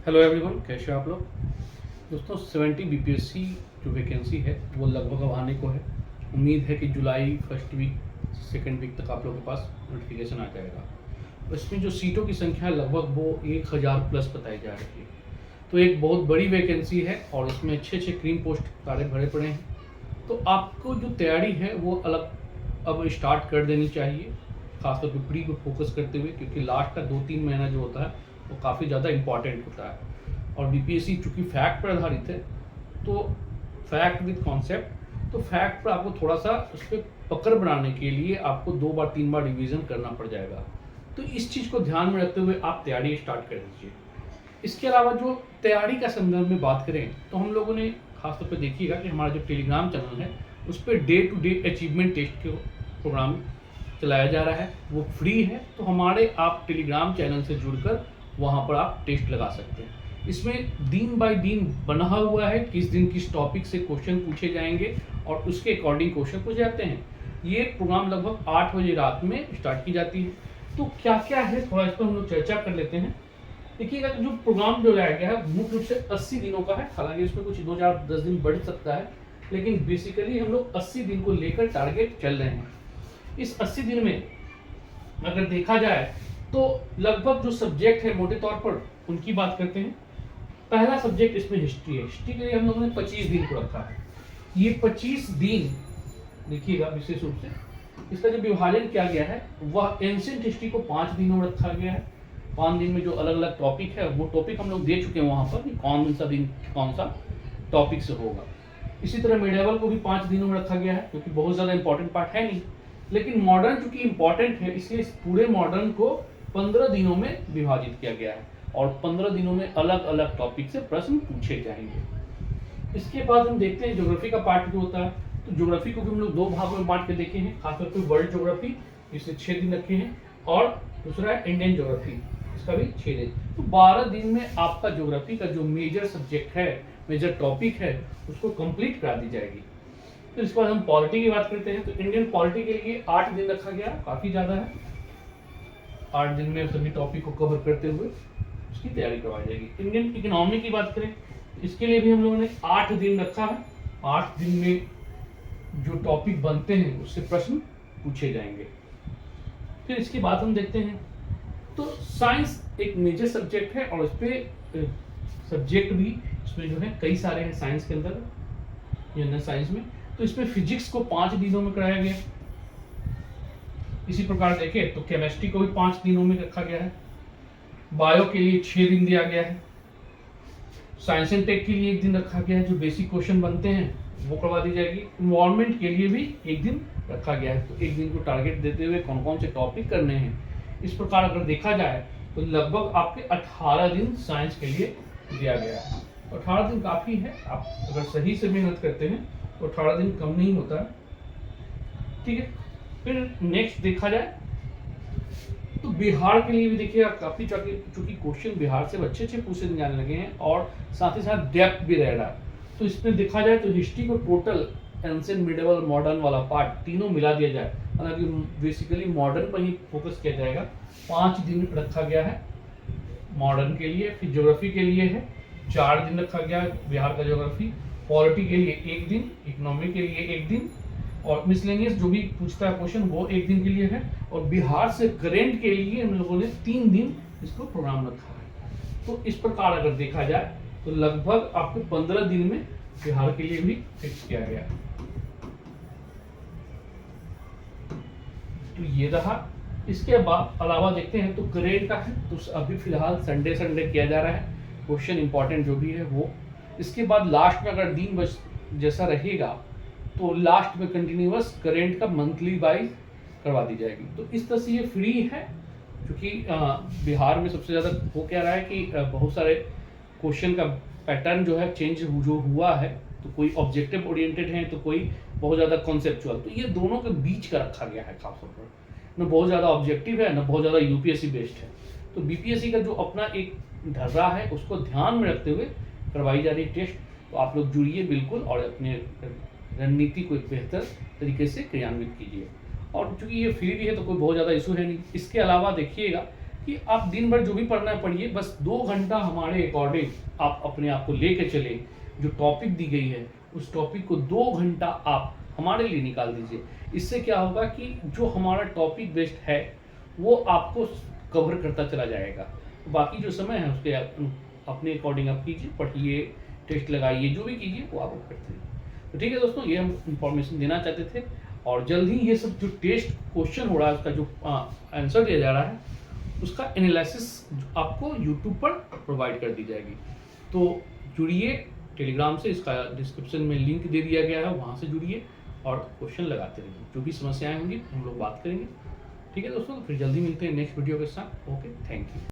Hello everyone, कैसे हो आप लोग। दोस्तों 70 बीपीएससी जो वैकेंसी है वो लगभग अब आने को है। उम्मीद है कि जुलाई फर्स्ट वीक सेकेंड वीक तक आप लोगों के पास नोटिफिकेशन आ जाएगा। और इसमें जो सीटों की संख्या है लगभग वो 1000 प्लस बताई जा रही है। तो एक बहुत बड़ी वैकेंसी है और इसमें अच्छे अच्छे क्रीम पोस्ट सारे भरे पड़े हैं। तो आपको जो तैयारी है वो अलग अब स्टार्ट कर देनी चाहिए, खासतौर पर प्री को फोकस करते हुए, क्योंकि लास्ट का 2-3 महीना जो होता है वो काफ़ी ज़्यादा इंपॉर्टेंट होता है। और बीपीएससी चूँकि फैक्ट पर आधारित है, तो फैक्ट विद कॉन्सेप्ट, तो फैक्ट पर आपको थोड़ा सा उस पर पकड़ बनाने के लिए आपको 2 बार 3 बार रिवीजन करना पड़ जाएगा। तो इस चीज़ को ध्यान में रखते हुए आप तैयारी स्टार्ट कर दीजिए। इसके अलावा जो तैयारी का संदर्भ में बात करें तो हम लोगों ने खासतौर पर देखिएगा कि हमारा जो टेलीग्राम चैनल है उस पर day to day achievement test के प्रोग्राम चलाया जा रहा है। वो फ्री है, तो हमारे आप टेलीग्राम चैनल से जुड़कर वहाँ पर आप टेस्ट लगा सकते हैं। इसमें दिन बाय दिन बना हुआ है किस दिन किस टॉपिक से क्वेश्चन पूछे जाएंगे और उसके अकॉर्डिंग क्वेश्चन पूछे जाते हैं। ये प्रोग्राम लगभग 8 बजे रात में स्टार्ट की जाती है। तो क्या क्या है थोड़ा इस पर हम लोग चर्चा कर लेते हैं। देखिएगा जो प्रोग्राम जो लाया गया है मुख्य रूप से 80 दिनों का है। हालांकि इसमें कुछ 2 4 10 दिन बढ़ सकता है, लेकिन बेसिकली हम लोग 80 दिन को लेकर टारगेट चल रहे हैं। इस 80 दिन में अगर देखा जाए तो लगभग जो सब्जेक्ट है मोटे तौर पर उनकी बात करते हैं। पहला सब्जेक्ट इसमें हिस्ट्री है। हिस्ट्री के लिए हम लोगों ने 25 दिन को रखा है। ये 25 दिन देखिएगा विशेष रूप से इसका जो विभाजन किया गया है वह एंशिएंट हिस्ट्री को 5 दिनों में रखा गया है। 5 दिन में जो अलग अलग टॉपिक है वो टॉपिक हम लोग दे चुके हैं वहां पर कि कौन सा दिन कौन सा टॉपिक से होगा। इसी तरह मिडिवल को भी 5 दिनों में रखा गया है, क्योंकि बहुत ज़्यादा इंपॉर्टेंट पार्ट है नहीं, लेकिन मॉडर्न चूंकि इंपॉर्टेंट है इसलिए इस पूरे मॉडर्न को 15 दिनों में विभाजित किया गया है और 15 दिनों में अलग अलग टॉपिक से प्रश्न पूछे जाएंगे। इसके बाद हम देखते हैं ज्योग्राफी का पार्ट जो होता है। तो ज्योग्राफी को भी हम लोग 2 भागों में बांट के देखे हैं, खासतौर पर वर्ल्ड ज्योग्राफी जिससे 6 दिन रखे हैं और दूसरा है इंडियन ज्योग्राफी, इसका भी 6 दिन। तो 12 दिन में आपका ज्योग्राफी का जो मेजर सब्जेक्ट है, मेजर टॉपिक है, उसको कंप्लीट करा दी जाएगी। तो इसके बाद हम पॉलिटी की बात करते हैं। तो इंडियन पॉलिटी के लिए 8 दिन रखा गया, काफी ज्यादा है। 8 दिन में सभी टॉपिक को कवर करते हुए उसकी तैयारी करवाई जाएगी। इंडियन इकोनॉमी की बात करें इसके लिए भी हम लोगों ने 8 दिन रखा है। 8 दिन में जो टॉपिक बनते हैं उससे प्रश्न पूछे जाएंगे। फिर इसके बाद हम देखते हैं तो साइंस एक मेजर सब्जेक्ट है और इस पे सब्जेक्ट भी इसमें जो है कई सारे हैं साइंस के अंदर, जनरल साइंस में। तो इसमें फिजिक्स को 5 दिनों में कराया गया। इसी प्रकार देखें तो केमिस्ट्री को भी 5 दिनों में रखा गया है। बायो के लिए 6 दिन दिया गया है। साइंस एंड टेक के लिए 1 दिन रखा गया है, जो बेसिक क्वेश्चन बनते हैं वो करवा दी जाएगी। इन्वायरमेंट के लिए भी 1 दिन रखा गया है। तो 1 दिन को टारगेट देते हुए कौन कौन से टॉपिक करने हैं, इस प्रकार अगर देखा जाए तो लगभग आपके 18 दिन साइंस के लिए दिया गया है। 18 दिन काफी है, आप अगर सही से मेहनत करते हैं तो 18 दिन कम नहीं होता है। ठीक है, फिर नेक्स्ट देखा जाए तो बिहार के लिए भी देखिएगा काफी चूंकि क्वेश्चन बिहार से अच्छे अच्छे पूछे जाने लगे हैं और साथ ही साथ डेप्थ भी रह रहा है। तो इसमें देखा जाए तो हिस्ट्री को टोटल एंशिएंट मिडिवल मॉडर्न वाला पार्ट तीनों मिला दिया जाए, हालांकि बेसिकली मॉडर्न पर ही फोकस किया जाएगा। 5 दिन रखा गया है मॉडर्न के लिए। फिर ज्योग्राफी के लिए है 4 दिन रखा गया है बिहार का ज्योग्राफी। पॉलिटी के लिए 1 दिन, इकोनॉमी के लिए 1 दिन और मिसलेनियस जो भी पूछता है क्वेश्चन वो 1 दिन के लिए है। और बिहार से करेंट के लिए हम लोगों ने 3 दिन इसको प्रोग्राम रखा है। तो इस प्रकार अगर देखा जाए तो लगभग आपको 15 दिन में बिहार के लिए भी फिक्स किया गया है। तो ये रहा। इसके बाद अलावा देखते हैं तो करेंट का है, तो अभी फिलहाल संडे किया जा रहा है क्वेश्चन इंपॉर्टेंट जो भी है वो। इसके बाद लास्ट में अगर दिन जैसा रहेगा तो लास्ट में कंटिन्यूअस करेंट का मंथली वाइज करवा दी जाएगी। तो इस तरह से ये फ्री है, क्योंकि बिहार में सबसे ज़्यादा हो क्या रहा है कि बहुत सारे क्वेश्चन का पैटर्न जो है चेंज जो हुआ है। तो कोई ऑब्जेक्टिव ओरिएंटेड है तो कोई बहुत ज़्यादा कॉन्सेप्चुअल। तो ये दोनों के बीच का रखा गया है खासतौर पर, न बहुत ज़्यादा ऑब्जेक्टिव है न बहुत ज़्यादा यूपीएससी बेस्ड है। तो बीपीएससी का जो अपना एक ढर्रा है उसको ध्यान में रखते हुए करवाई जा रही टेस्ट। तो आप लोग जुड़िए बिल्कुल और अपने रणनीति को एक बेहतर तरीके से क्रियान्वित कीजिए। और चूंकि ये फ्री भी है तो कोई बहुत ज़्यादा इशू है नहीं। इसके अलावा देखिएगा कि आप दिन भर जो भी पढ़ना है पढ़िए, बस 2 घंटा हमारे अकॉर्डिंग आप अपने आप को लेके चले। जो टॉपिक दी गई है उस टॉपिक को 2 घंटा आप हमारे लिए निकाल दीजिए। इससे क्या होगा कि जो हमारा टॉपिक बेस्ड है वो आपको कवर करता चला जाएगा। बाकी जो समय है उसके अपने अकॉर्डिंग आप कीजिए, पढ़िए, टेस्ट लगाइए, जो भी कीजिए वो आप करते हैं। तो ठीक है दोस्तों, ये हम इंफॉर्मेशन देना चाहते थे। और जल्द ही ये सब जो टेस्ट क्वेश्चन हो रहा है उसका जो आंसर दिया जा रहा है उसका एनालिसिस आपको यूट्यूब पर प्रोवाइड कर दी जाएगी। तो जुड़िए टेलीग्राम से, इसका डिस्क्रिप्शन में लिंक दे दिया गया है, वहाँ से जुड़िए और क्वेश्चन लगाते रहिए। जो भी समस्याएं होंगी हम लोग बात करेंगे। ठीक है दोस्तों, फिर जल्दी मिलते हैं नेक्स्ट वीडियो के साथ। Okay, thank you.